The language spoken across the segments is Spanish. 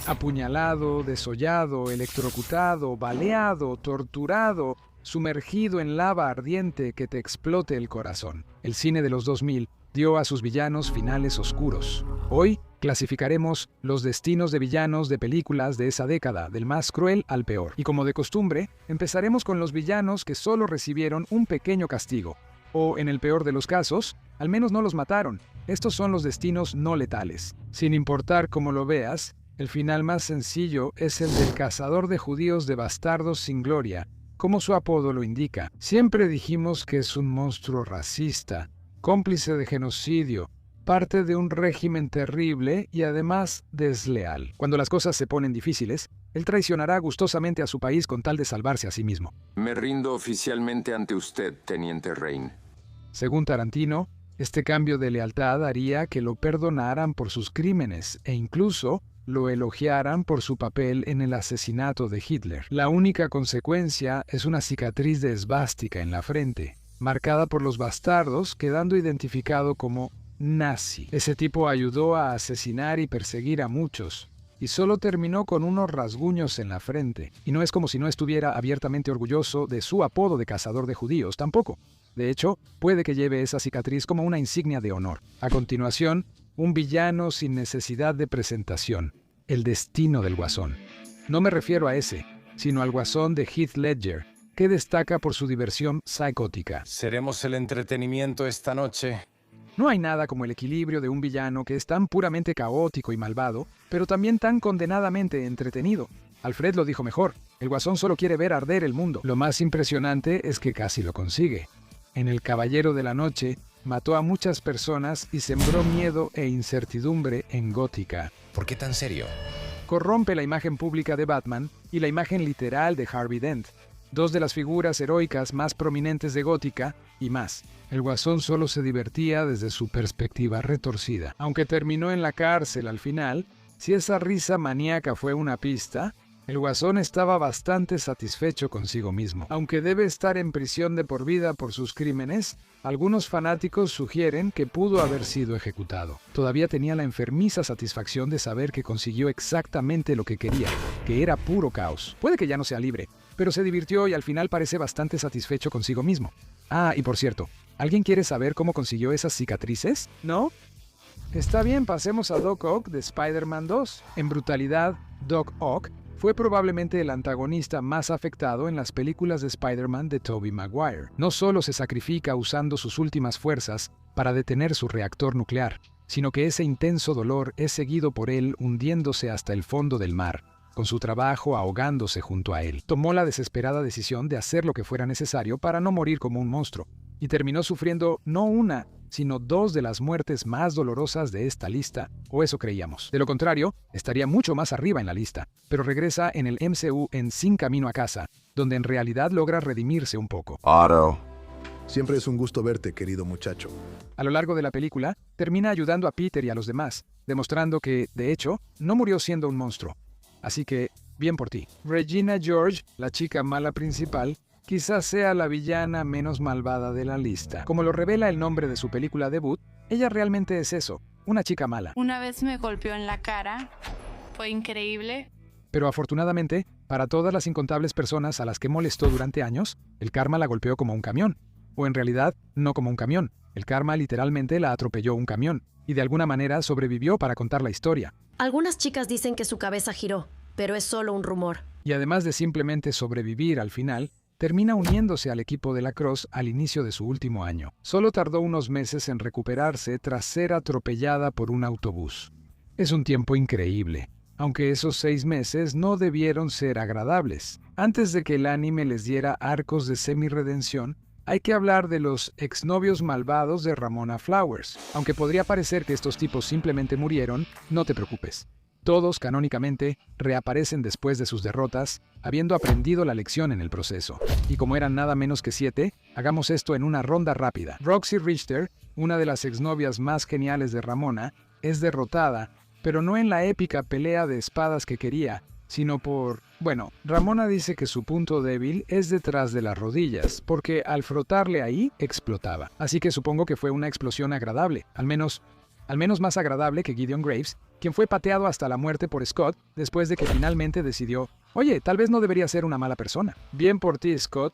Apuñalado, desollado, electrocutado, baleado, torturado, sumergido en lava ardiente que te explote el corazón. El cine de los 2000 dio a sus villanos finales oscuros. Hoy clasificaremos los destinos de villanos de películas de esa década, del más cruel al peor. Y como de costumbre, empezaremos con los villanos que solo recibieron un pequeño castigo. O, en el peor de los casos, al menos no los mataron. Estos son los destinos no letales. Sin importar cómo lo veas, el final más sencillo es el del cazador de judíos de bastardos sin gloria, como su apodo lo indica. Siempre dijimos que es un monstruo racista, cómplice de genocidio, parte de un régimen terrible y además desleal. Cuando las cosas se ponen difíciles, él traicionará gustosamente a su país con tal de salvarse a sí mismo. Me rindo oficialmente ante usted, Teniente Rain. Según Tarantino, este cambio de lealtad haría que lo perdonaran por sus crímenes e incluso lo elogiaran por su papel en el asesinato de Hitler. La única consecuencia es una cicatriz de esvástica en la frente, marcada por los bastardos, quedando identificado como nazi. Ese tipo ayudó a asesinar y perseguir a muchos, y solo terminó con unos rasguños en la frente. Y no es como si no estuviera abiertamente orgulloso de su apodo de cazador de judíos, tampoco. De hecho, puede que lleve esa cicatriz como una insignia de honor. A continuación, un villano sin necesidad de presentación. El destino del Guasón. No me refiero a ese, sino al Guasón de Heath Ledger, que destaca por su diversión psicótica. Seremos el entretenimiento esta noche. No hay nada como el equilibrio de un villano que es tan puramente caótico y malvado, pero también tan condenadamente entretenido. Alfred lo dijo mejor, el Guasón solo quiere ver arder el mundo. Lo más impresionante es que casi lo consigue. En El Caballero de la Noche, mató a muchas personas y sembró miedo e incertidumbre en Gótica. ¿Por qué tan serio? Corrompe la imagen pública de Batman y la imagen literal de Harvey Dent, dos de las figuras heroicas más prominentes de Gótica, y más. El Guasón solo se divertía desde su perspectiva retorcida. Aunque terminó en la cárcel al final, si esa risa maníaca fue una pista, el Guasón estaba bastante satisfecho consigo mismo. Aunque debe estar en prisión de por vida por sus crímenes, algunos fanáticos sugieren que pudo haber sido ejecutado. Todavía tenía la enfermiza satisfacción de saber que consiguió exactamente lo que quería, que era puro caos. Puede que ya no sea libre, pero se divirtió y al final parece bastante satisfecho consigo mismo. Ah, y por cierto, ¿alguien quiere saber cómo consiguió esas cicatrices? ¿No? Está bien, pasemos a Doc Ock de Spider-Man 2. En brutalidad, Doc Ock fue probablemente el antagonista más afectado en las películas de Spider-Man de Tobey Maguire. No solo se sacrifica usando sus últimas fuerzas para detener su reactor nuclear, sino que ese intenso dolor es seguido por él hundiéndose hasta el fondo del mar, con su trabajo ahogándose junto a él. Tomó la desesperada decisión de hacer lo que fuera necesario para no morir como un monstruo, y terminó sufriendo no una, sino dos de las muertes más dolorosas de esta lista, o eso creíamos. De lo contrario, estaría mucho más arriba en la lista, pero regresa en el MCU en Sin Camino a Casa, donde en realidad logra redimirse un poco. Otto. Siempre es un gusto verte, querido muchacho. A lo largo de la película, termina ayudando a Peter y a los demás, demostrando que, de hecho, no murió siendo un monstruo. Así que, bien por ti. Regina George, la chica mala principal, quizás sea la villana menos malvada de la lista. Como lo revela el nombre de su película debut, ella realmente es eso, una chica mala. Una vez me golpeó en la cara, fue increíble. Pero afortunadamente, para todas las incontables personas a las que molestó durante años, el karma la golpeó como un camión. O en realidad, no como un camión. El karma literalmente la atropelló un camión, y de alguna manera sobrevivió para contar la historia. Algunas chicas dicen que su cabeza giró, pero es solo un rumor. Y además de simplemente sobrevivir al final, termina uniéndose al equipo de lacrosse al inicio de su último año. Solo tardó unos meses en recuperarse tras ser atropellada por un autobús. Es un tiempo increíble, aunque esos 6 meses no debieron ser agradables. Antes de que el anime les diera arcos de semi-redención, hay que hablar de los exnovios malvados de Ramona Flowers. Aunque podría parecer que estos tipos simplemente murieron, no te preocupes. Todos, canónicamente, reaparecen después de sus derrotas, habiendo aprendido la lección en el proceso. Y como eran nada menos que 7, hagamos esto en una ronda rápida. Roxy Richter, una de las exnovias más geniales de Ramona, es derrotada, pero no en la épica pelea de espadas que quería, sino por... Bueno, Ramona dice que su punto débil es detrás de las rodillas, porque al frotarle ahí, explotaba. Así que supongo que fue una explosión agradable, al menos al menos más agradable que Gideon Graves, quien fue pateado hasta la muerte por Scott después de que finalmente decidió, oye, tal vez no debería ser una mala persona. Bien por ti, Scott,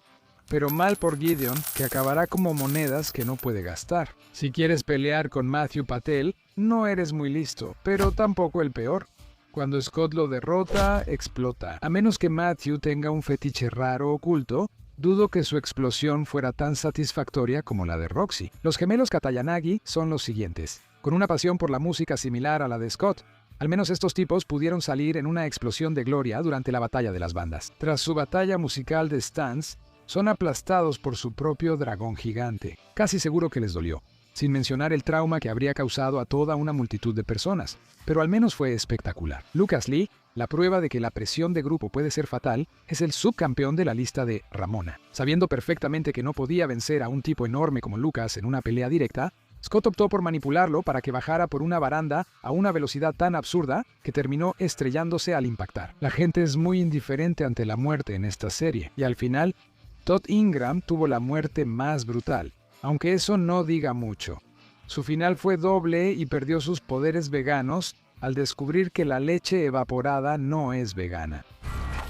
pero mal por Gideon, que acabará como monedas que no puede gastar. Si quieres pelear con Matthew Patel, no eres muy listo, pero tampoco el peor. Cuando Scott lo derrota, explota. A menos que Matthew tenga un fetiche raro oculto, dudo que su explosión fuera tan satisfactoria como la de Roxy. Los gemelos Katayanagi son los siguientes, con una pasión por la música similar a la de Scott. Al menos estos tipos pudieron salir en una explosión de gloria durante la batalla de las bandas. Tras su batalla musical de Stans, son aplastados por su propio dragón gigante. Casi seguro que les dolió, sin mencionar el trauma que habría causado a toda una multitud de personas, pero al menos fue espectacular. Lucas Lee, la prueba de que la presión de grupo puede ser fatal, es el subcampeón de la lista de Ramona. Sabiendo perfectamente que no podía vencer a un tipo enorme como Lucas en una pelea directa, Scott optó por manipularlo para que bajara por una baranda a una velocidad tan absurda que terminó estrellándose al impactar. La gente es muy indiferente ante la muerte en esta serie, y al final, Todd Ingram tuvo la muerte más brutal, aunque eso no diga mucho. Su final fue doble y perdió sus poderes veganos al descubrir que la leche evaporada no es vegana.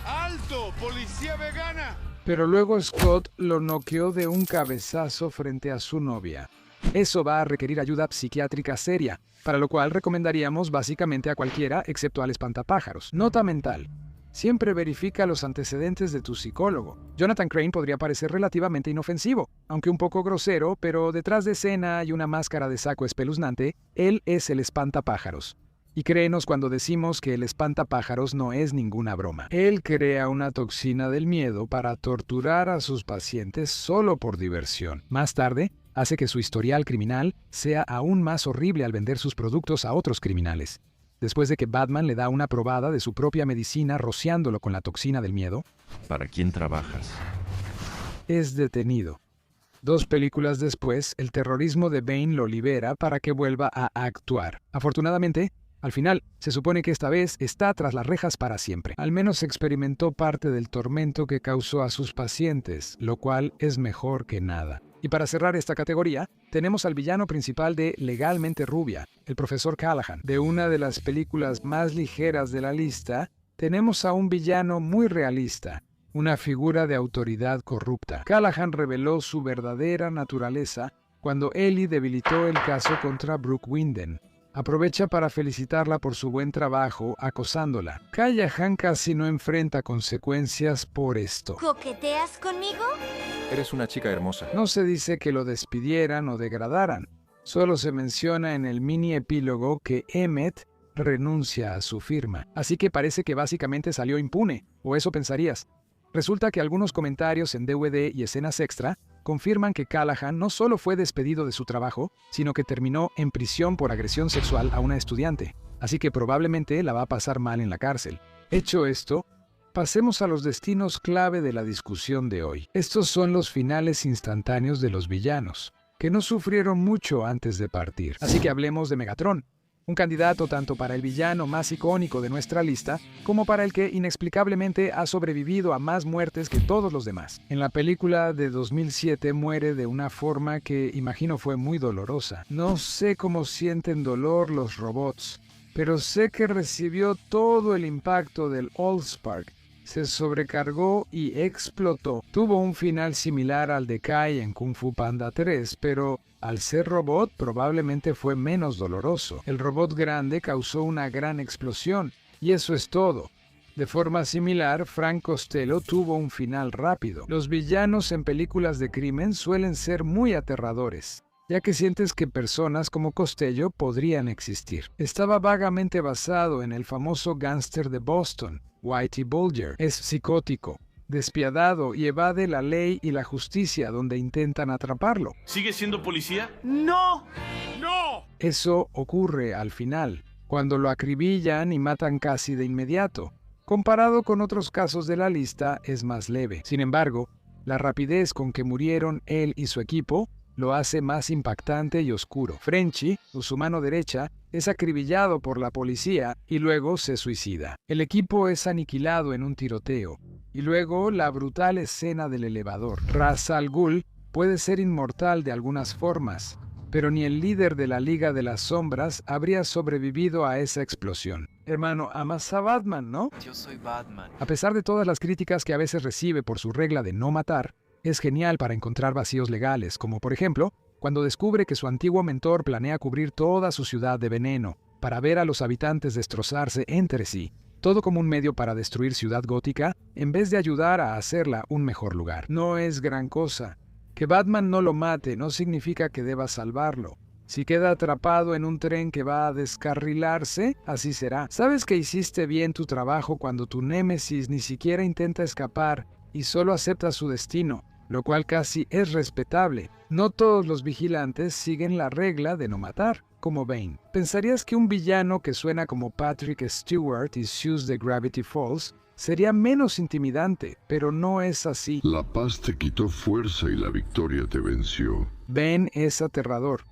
¡Alto! ¡Policía vegana! Pero luego Scott lo noqueó de un cabezazo frente a su novia. Eso va a requerir ayuda psiquiátrica seria, para lo cual recomendaríamos básicamente a cualquiera excepto al espantapájaros. Nota mental. Siempre verifica los antecedentes de tu psicólogo. Jonathan Crane podría parecer relativamente inofensivo, aunque un poco grosero, pero detrás de escena y una máscara de saco espeluznante, él es el espantapájaros. Y créenos cuando decimos que el espantapájaros no es ninguna broma. Él crea una toxina del miedo para torturar a sus pacientes solo por diversión. Más tarde, hace que su historial criminal sea aún más horrible al vender sus productos a otros criminales. Después de que Batman le da una probada de su propia medicina rociándolo con la toxina del miedo, ¿para quién trabajas? es detenido. 2 películas después, el terrorismo de Bane lo libera para que vuelva a actuar. Afortunadamente, al final, se supone que esta vez está tras las rejas para siempre. Al menos experimentó parte del tormento que causó a sus pacientes, lo cual es mejor que nada. Y para cerrar esta categoría, tenemos al villano principal de Legalmente Rubia, el profesor Callahan. De una de las películas más ligeras de la lista, tenemos a un villano muy realista, una figura de autoridad corrupta. Callahan reveló su verdadera naturaleza cuando Ellie debilitó el caso contra Brooke Winden. Aprovecha para felicitarla por su buen trabajo acosándola. Callahan casi no enfrenta consecuencias por esto. ¿Coqueteas conmigo? Eres una chica hermosa. No se dice que lo despidieran o degradaran. Solo se menciona en el mini epílogo que Emmett renuncia a su firma. Así que parece que básicamente salió impune, o eso pensarías. Resulta que algunos comentarios en DVD y escenas extra confirman que Callahan no solo fue despedido de su trabajo, sino que terminó en prisión por agresión sexual a una estudiante. Así que probablemente la va a pasar mal en la cárcel. Hecho esto, pasemos a los destinos clave de la discusión de hoy. Estos son los finales instantáneos de los villanos, que no sufrieron mucho antes de partir. Así que hablemos de Megatron, un candidato tanto para el villano más icónico de nuestra lista, como para el que inexplicablemente ha sobrevivido a más muertes que todos los demás. En la película de 2007 muere de una forma que imagino fue muy dolorosa. No sé cómo sienten dolor los robots, pero sé que recibió todo el impacto del Allspark. Se sobrecargó y explotó. Tuvo un final similar al de Kai en Kung Fu Panda 3, pero al ser robot probablemente fue menos doloroso. El robot grande causó una gran explosión, y eso es todo. De forma similar, Frank Costello tuvo un final rápido. Los villanos en películas de crimen suelen ser muy aterradores, ya que sientes que personas como Costello podrían existir. Estaba vagamente basado en el famoso gángster de Boston, Whitey Bulger. Es psicótico, despiadado y evade la ley y la justicia donde intentan atraparlo. ¿Sigue siendo policía? ¡No! ¡No! Eso ocurre al final, cuando lo acribillan y matan casi de inmediato. Comparado con otros casos de la lista, es más leve. Sin embargo, la rapidez con que murieron él y su equipo lo hace más impactante y oscuro. Frenchy, su mano derecha, es acribillado por la policía y luego se suicida. El equipo es aniquilado en un tiroteo. Y luego la brutal escena del elevador. Ra's al Ghul puede ser inmortal de algunas formas, pero ni el líder de la Liga de las Sombras habría sobrevivido a esa explosión. Hermano, amas a Batman, ¿no? Yo soy Batman. A pesar de todas las críticas que a veces recibe por su regla de no matar, es genial para encontrar vacíos legales, como por ejemplo, cuando descubre que su antiguo mentor planea cubrir toda su ciudad de veneno, para ver a los habitantes destrozarse entre sí, todo como un medio para destruir Ciudad Gótica, en vez de ayudar a hacerla un mejor lugar. No es gran cosa. Que Batman no lo mate no significa que deba salvarlo. Si queda atrapado en un tren que va a descarrilarse, así será. Sabes que hiciste bien tu trabajo cuando tu némesis ni siquiera intenta escapar y solo acepta su destino, lo cual casi es respetable. No todos los vigilantes siguen la regla de no matar, como Bane. Pensarías que un villano que suena como Patrick Stewart y Zeus de Gravity Falls sería menos intimidante, pero no es así. La paz te quitó fuerza y la victoria te venció. Bane es aterrador.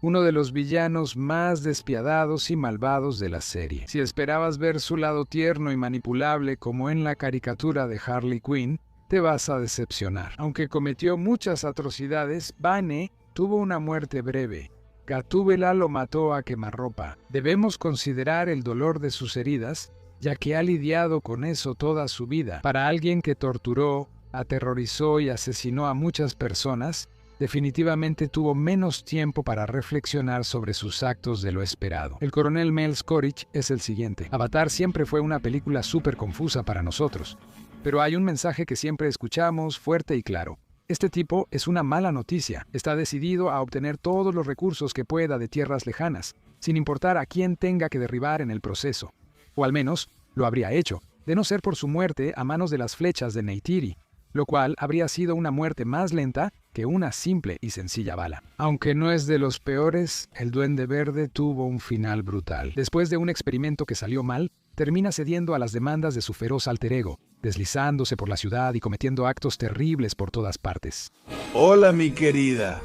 Uno de los villanos más despiadados y malvados de la serie. Si esperabas ver su lado tierno y manipulable como en la caricatura de Harley Quinn, te vas a decepcionar. Aunque cometió muchas atrocidades, Bane tuvo una muerte breve. Gatúbela lo mató a quemarropa. Debemos considerar el dolor de sus heridas, ya que ha lidiado con eso toda su vida. Para alguien que torturó, aterrorizó y asesinó a muchas personas, definitivamente tuvo menos tiempo para reflexionar sobre sus actos de lo esperado. El coronel Mel Scorich es el siguiente. Avatar siempre fue una película súper confusa para nosotros, pero hay un mensaje que siempre escuchamos fuerte y claro. Este tipo es una mala noticia. Está decidido a obtener todos los recursos que pueda de tierras lejanas, sin importar a quién tenga que derribar en el proceso. O al menos, lo habría hecho, de no ser por su muerte a manos de las flechas de Neytiri, lo cual habría sido una muerte más lenta que una simple y sencilla bala. Aunque no es de los peores, el Duende Verde tuvo un final brutal. Después de un experimento que salió mal, termina cediendo a las demandas de su feroz alter ego, deslizándose por la ciudad y cometiendo actos terribles por todas partes. Hola, mi querida.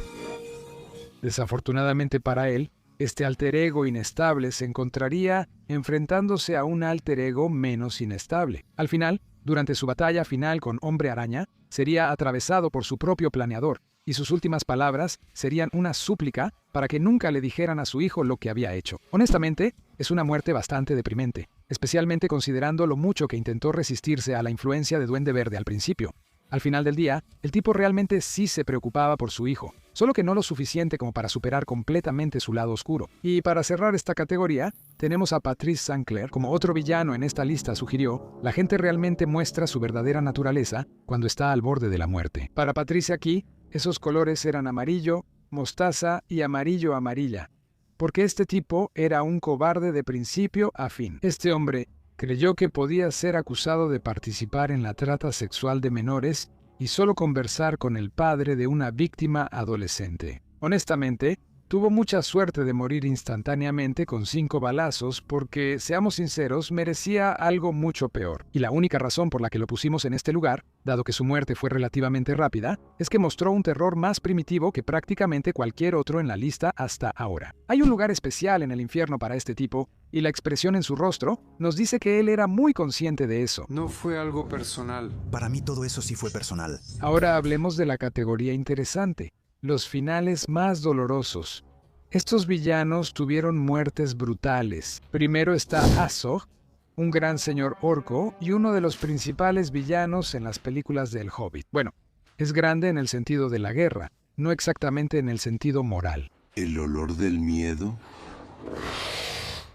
Desafortunadamente para él, este alter ego inestable se encontraría enfrentándose a un alter ego menos inestable. Al final, durante su batalla final con Hombre Araña, sería atravesado por su propio planeador, y sus últimas palabras serían una súplica para que nunca le dijeran a su hijo lo que había hecho. Honestamente, es una muerte bastante deprimente, especialmente considerando lo mucho que intentó resistirse a la influencia de Duende Verde al principio. Al final del día, el tipo realmente sí se preocupaba por su hijo, solo que no lo suficiente como para superar completamente su lado oscuro. Y para cerrar esta categoría, tenemos a Patrice St. Clair. Como otro villano en esta lista sugirió, la gente realmente muestra su verdadera naturaleza cuando está al borde de la muerte. Para Patrice aquí, esos colores eran amarillo, mostaza y amarillo amarilla, porque este tipo era un cobarde de principio a fin. Este hombre creyó que podía ser acusado de participar en la trata sexual de menores y solo conversar con el padre de una víctima adolescente. Honestamente, tuvo mucha suerte de morir instantáneamente con 5 balazos porque, seamos sinceros, merecía algo mucho peor. Y la única razón por la que lo pusimos en este lugar, dado que su muerte fue relativamente rápida, es que mostró un terror más primitivo que prácticamente cualquier otro en la lista hasta ahora. Hay un lugar especial en el infierno para este tipo, y la expresión en su rostro nos dice que él era muy consciente de eso. No fue algo personal. Para mí todo eso sí fue personal. Ahora hablemos de la categoría interesante. Los finales más dolorosos. Estos villanos tuvieron muertes brutales. Primero está Azog, un gran señor orco y uno de los principales villanos en las películas del Hobbit. Bueno, es grande en el sentido de la guerra, no exactamente en el sentido moral. ¿El olor del miedo?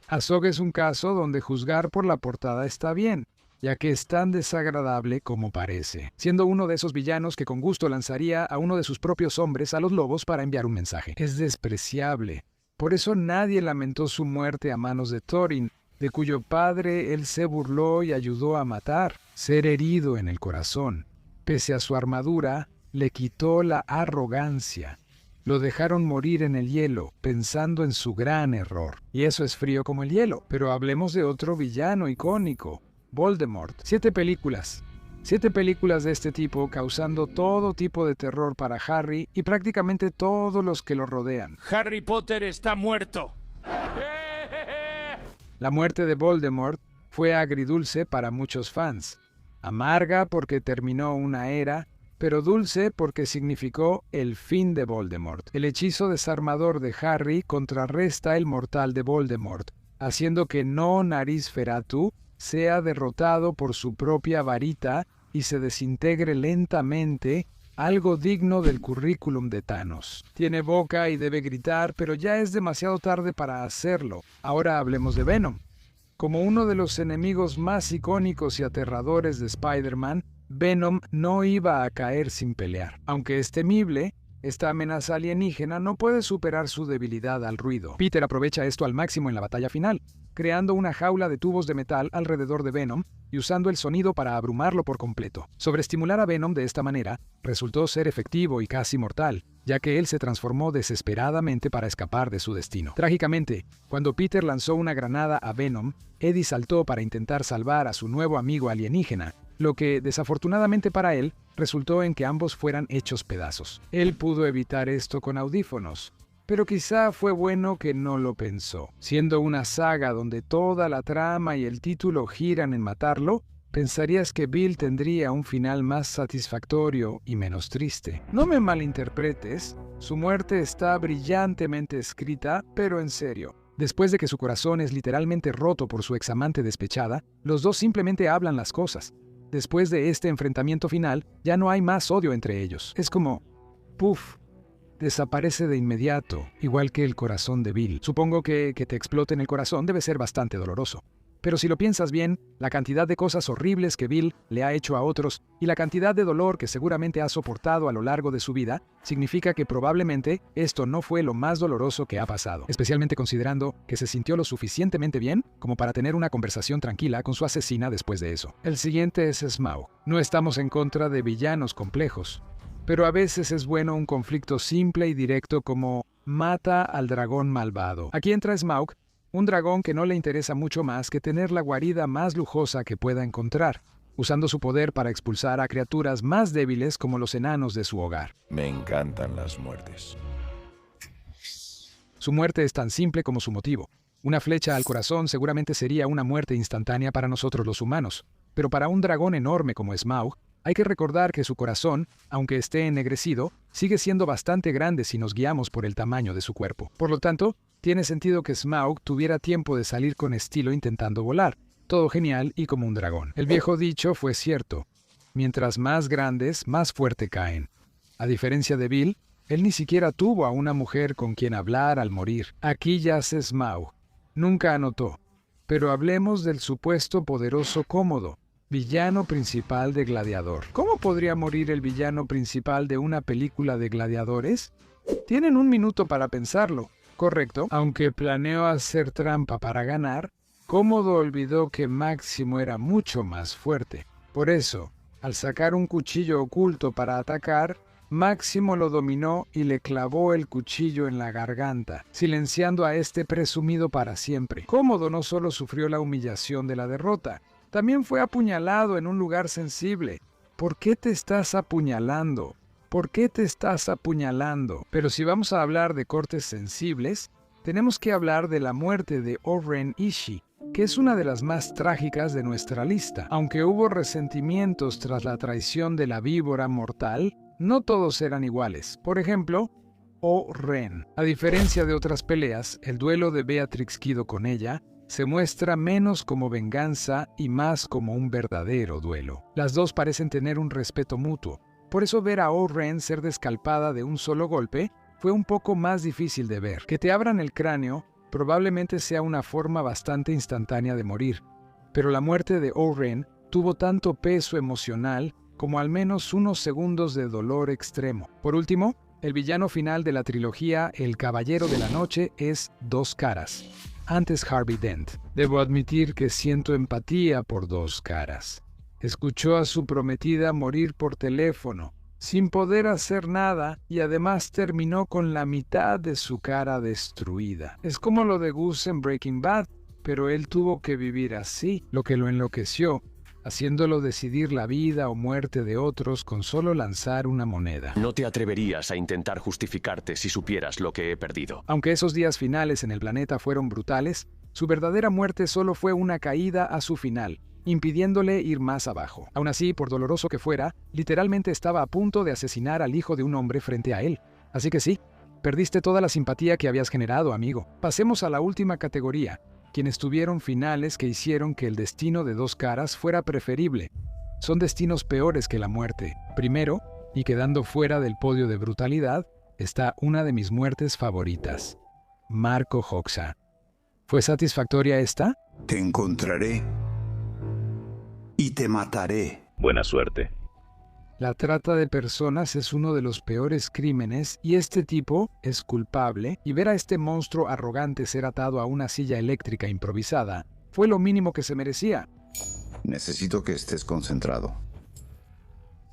Azog es un caso donde juzgar por la portada está bien, ya que es tan desagradable como parece, siendo uno de esos villanos que con gusto lanzaría a uno de sus propios hombres a los lobos para enviar un mensaje. Es despreciable. Por eso nadie lamentó su muerte a manos de Thorin, de cuyo padre él se burló y ayudó a matar. Ser herido en el corazón. Pese a su armadura, le quitó la arrogancia. Lo dejaron morir en el hielo, pensando en su gran error. Y eso es frío como el hielo. Pero hablemos de otro villano icónico. Voldemort. 7 películas. 7 películas de este tipo causando todo tipo de terror para Harry y prácticamente todos los que lo rodean. Harry Potter está muerto. La muerte de Voldemort fue agridulce para muchos fans. Amarga porque terminó una era, pero dulce porque significó el fin de Voldemort. El hechizo desarmador de Harry contrarresta el mortal de Voldemort, haciendo que No-Narizferatu sea derrotado por su propia varita y se desintegre lentamente, algo digno del currículum de Thanos. Tiene boca y debe gritar, pero ya es demasiado tarde para hacerlo. Ahora hablemos de Venom. Como uno de los enemigos más icónicos y aterradores de Spider-Man, Venom no iba a caer sin pelear. Aunque es temible, esta amenaza alienígena no puede superar su debilidad al ruido. Peter aprovecha esto al máximo en la batalla final, creando una jaula de tubos de metal alrededor de Venom y usando el sonido para abrumarlo por completo. Sobreestimular a Venom de esta manera resultó ser efectivo y casi mortal, ya que él se transformó desesperadamente para escapar de su destino. Trágicamente, cuando Peter lanzó una granada a Venom, Eddie saltó para intentar salvar a su nuevo amigo alienígena, lo que, desafortunadamente para él, resultó en que ambos fueran hechos pedazos. Él pudo evitar esto con audífonos, pero quizá fue bueno que no lo pensó. Siendo una saga donde toda la trama y el título giran en matarlo, pensarías que Bill tendría un final más satisfactorio y menos triste. No me malinterpretes, su muerte está brillantemente escrita, pero en serio. Después de que su corazón es literalmente roto por su examante despechada, los dos simplemente hablan las cosas. Después de este enfrentamiento final, ya no hay más odio entre ellos. Es como, ¡puf! Desaparece de inmediato, igual que el corazón de Bill. Supongo que te exploten el corazón debe ser bastante doloroso. Pero si lo piensas bien, la cantidad de cosas horribles que Bill le ha hecho a otros y la cantidad de dolor que seguramente ha soportado a lo largo de su vida, significa que probablemente esto no fue lo más doloroso que ha pasado, especialmente considerando que se sintió lo suficientemente bien como para tener una conversación tranquila con su asesina después de eso. El siguiente es Smaug. No estamos en contra de villanos complejos, pero a veces es bueno un conflicto simple y directo como mata al dragón malvado. Aquí entra Smaug, un dragón que no le interesa mucho más que tener la guarida más lujosa que pueda encontrar, usando su poder para expulsar a criaturas más débiles como los enanos de su hogar. Me encantan las muertes. Su muerte es tan simple como su motivo. Una flecha al corazón seguramente sería una muerte instantánea para nosotros los humanos, pero para un dragón enorme como Smaug, hay que recordar que su corazón, aunque esté ennegrecido, sigue siendo bastante grande si nos guiamos por el tamaño de su cuerpo. Por lo tanto, tiene sentido que Smaug tuviera tiempo de salir con estilo intentando volar. Todo genial y como un dragón. El viejo dicho fue cierto. Mientras más grandes, más fuerte caen. A diferencia de Bill, él ni siquiera tuvo a una mujer con quien hablar al morir. Aquí yace Smaug. Nunca anotó. Pero hablemos del supuesto poderoso Cómodo, villano principal de Gladiador. ¿Cómo podría morir el villano principal de una película de gladiadores? Tienen un minuto para pensarlo. Correcto, aunque planeó hacer trampa para ganar, Cómodo olvidó que Máximo era mucho más fuerte. Por eso, al sacar un cuchillo oculto para atacar, Máximo lo dominó y le clavó el cuchillo en la garganta, silenciando a este presumido para siempre. Cómodo no solo sufrió la humillación de la derrota, también fue apuñalado en un lugar sensible. ¿Por qué te estás apuñalando? ¿Por qué te estás apuñalando? Pero si vamos a hablar de cortes sensibles, tenemos que hablar de la muerte de O-Ren Ishii, que es una de las más trágicas de nuestra lista. Aunque hubo resentimientos tras la traición de la víbora mortal, no todos eran iguales. Por ejemplo, O-Ren. A diferencia de otras peleas, el duelo de Beatrix Kido con ella se muestra menos como venganza y más como un verdadero duelo. Las dos parecen tener un respeto mutuo. Por eso ver a O-Ren ser descalpada de un solo golpe fue un poco más difícil de ver. Que te abran el cráneo probablemente sea una forma bastante instantánea de morir, pero la muerte de O-Ren tuvo tanto peso emocional como al menos unos segundos de dolor extremo. Por último, el villano final de la trilogía El Caballero de la Noche es Dos Caras, antes Harvey Dent. Debo admitir que siento empatía por Dos Caras. Escuchó a su prometida morir por teléfono, sin poder hacer nada, y además terminó con la mitad de su cara destruida. Es como lo de Gus en Breaking Bad, pero él tuvo que vivir así, lo que lo enloqueció, haciéndolo decidir la vida o muerte de otros con solo lanzar una moneda. No te atreverías a intentar justificarte si supieras lo que he perdido. Aunque esos días finales en el planeta fueron brutales, su verdadera muerte solo fue una caída a su final, impidiéndole ir más abajo. Aún así, por doloroso que fuera, literalmente estaba a punto de asesinar al hijo de un hombre frente a él. Así que sí, perdiste toda la simpatía que habías generado, amigo. Pasemos a la última categoría, quienes tuvieron finales que hicieron que el destino de dos caras fuera preferible. Son destinos peores que la muerte. Primero, y quedando fuera del podio de brutalidad, está una de mis muertes favoritas. Marco Hoxha. ¿Fue satisfactoria esta? Te encontraré y te mataré. Buena suerte. La trata de personas es uno de los peores crímenes y este tipo es culpable, y ver a este monstruo arrogante ser atado a una silla eléctrica improvisada fue lo mínimo que se merecía. Necesito que estés concentrado.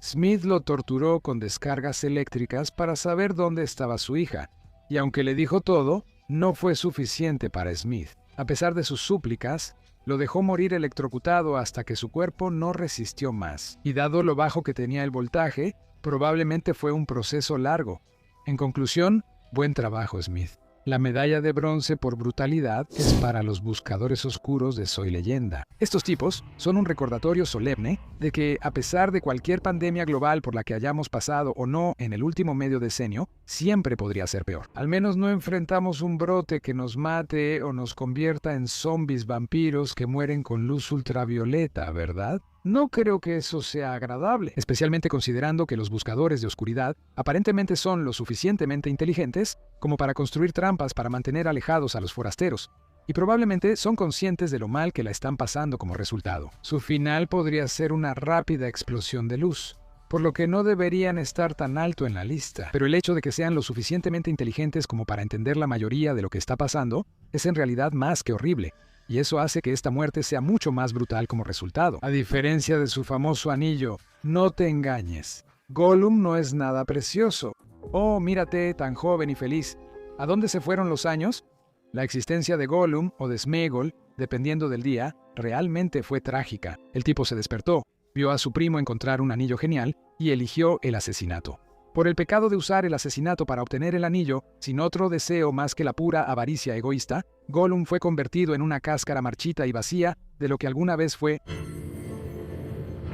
Smith lo torturó con descargas eléctricas para saber dónde estaba su hija, y aunque le dijo todo, no fue suficiente para Smith. A pesar de sus súplicas, lo dejó morir electrocutado hasta que su cuerpo no resistió más. Y dado lo bajo que tenía el voltaje, probablemente fue un proceso largo. En conclusión, buen trabajo, Smith. La medalla de bronce por brutalidad es para los buscadores oscuros de Soy Leyenda. Estos tipos son un recordatorio solemne de que, a pesar de cualquier pandemia global por la que hayamos pasado o no en el último medio decenio, siempre podría ser peor. Al menos no enfrentamos un brote que nos mate o nos convierta en zombies vampiros que mueren con luz ultravioleta, ¿verdad? No creo que eso sea agradable, especialmente considerando que los buscadores de oscuridad aparentemente son lo suficientemente inteligentes como para construir trampas para mantener alejados a los forasteros, y probablemente son conscientes de lo mal que la están pasando como resultado. Su final podría ser una rápida explosión de luz, por lo que no deberían estar tan alto en la lista. Pero el hecho de que sean lo suficientemente inteligentes como para entender la mayoría de lo que está pasando es en realidad más que horrible. Y eso hace que esta muerte sea mucho más brutal como resultado. A diferencia de su famoso anillo, no te engañes. Gollum no es nada precioso. Oh, mírate, tan joven y feliz. ¿A dónde se fueron los años? La existencia de Gollum o de Sméagol, dependiendo del día, realmente fue trágica. El tipo se despertó, vio a su primo encontrar un anillo genial y eligió el asesinato. Por el pecado de usar el asesinato para obtener el anillo, sin otro deseo más que la pura avaricia egoísta, Gollum fue convertido en una cáscara marchita y vacía de lo que alguna vez fue.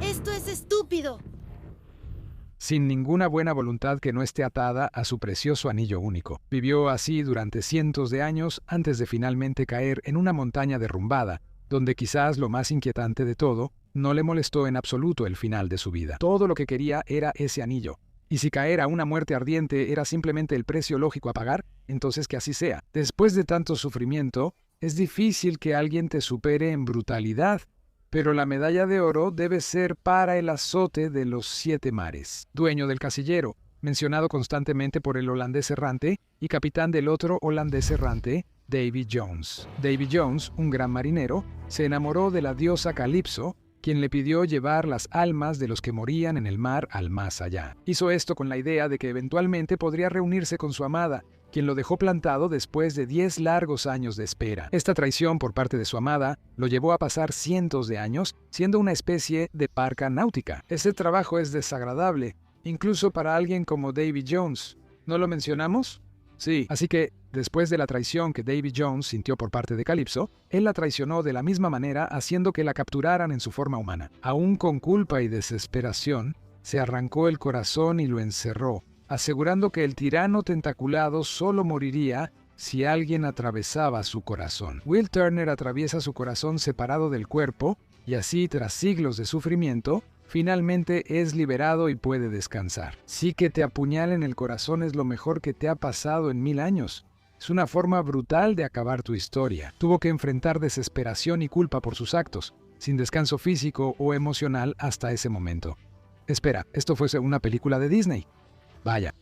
¡Esto es estúpido! Sin ninguna buena voluntad que no esté atada a su precioso anillo único. Vivió así durante cientos de años antes de finalmente caer en una montaña derrumbada, donde quizás lo más inquietante de todo, no le molestó en absoluto el final de su vida. Todo lo que quería era ese anillo. Y si caer a una muerte ardiente era simplemente el precio lógico a pagar, entonces que así sea. Después de tanto sufrimiento, es difícil que alguien te supere en brutalidad, pero la medalla de oro debe ser para el azote de los 7 mares. Dueño del casillero, mencionado constantemente por el holandés errante, y capitán del otro holandés errante, Davy Jones. Davy Jones, un gran marinero, se enamoró de la diosa Calipso, quien le pidió llevar las almas de los que morían en el mar al más allá. Hizo esto con la idea de que eventualmente podría reunirse con su amada, quien lo dejó plantado después de 10 largos años de espera. Esta traición por parte de su amada lo llevó a pasar cientos de años siendo una especie de parca náutica. Ese trabajo es desagradable, incluso para alguien como Davy Jones. ¿No lo mencionamos? Sí, así que, después de la traición que Davy Jones sintió por parte de Calipso, él la traicionó de la misma manera haciendo que la capturaran en su forma humana. Aún con culpa y desesperación, se arrancó el corazón y lo encerró, asegurando que el tirano tentaculado solo moriría si alguien atravesaba su corazón. Will Turner atraviesa su corazón separado del cuerpo, y así, tras siglos de sufrimiento, finalmente es liberado y puede descansar. Sí que te apuñalen el corazón es lo mejor que te ha pasado en 1000 años. Es una forma brutal de acabar tu historia. Tuvo que enfrentar desesperación y culpa por sus actos, sin descanso físico o emocional hasta ese momento. Espera, ¿esto fuese una película de Disney? Vaya.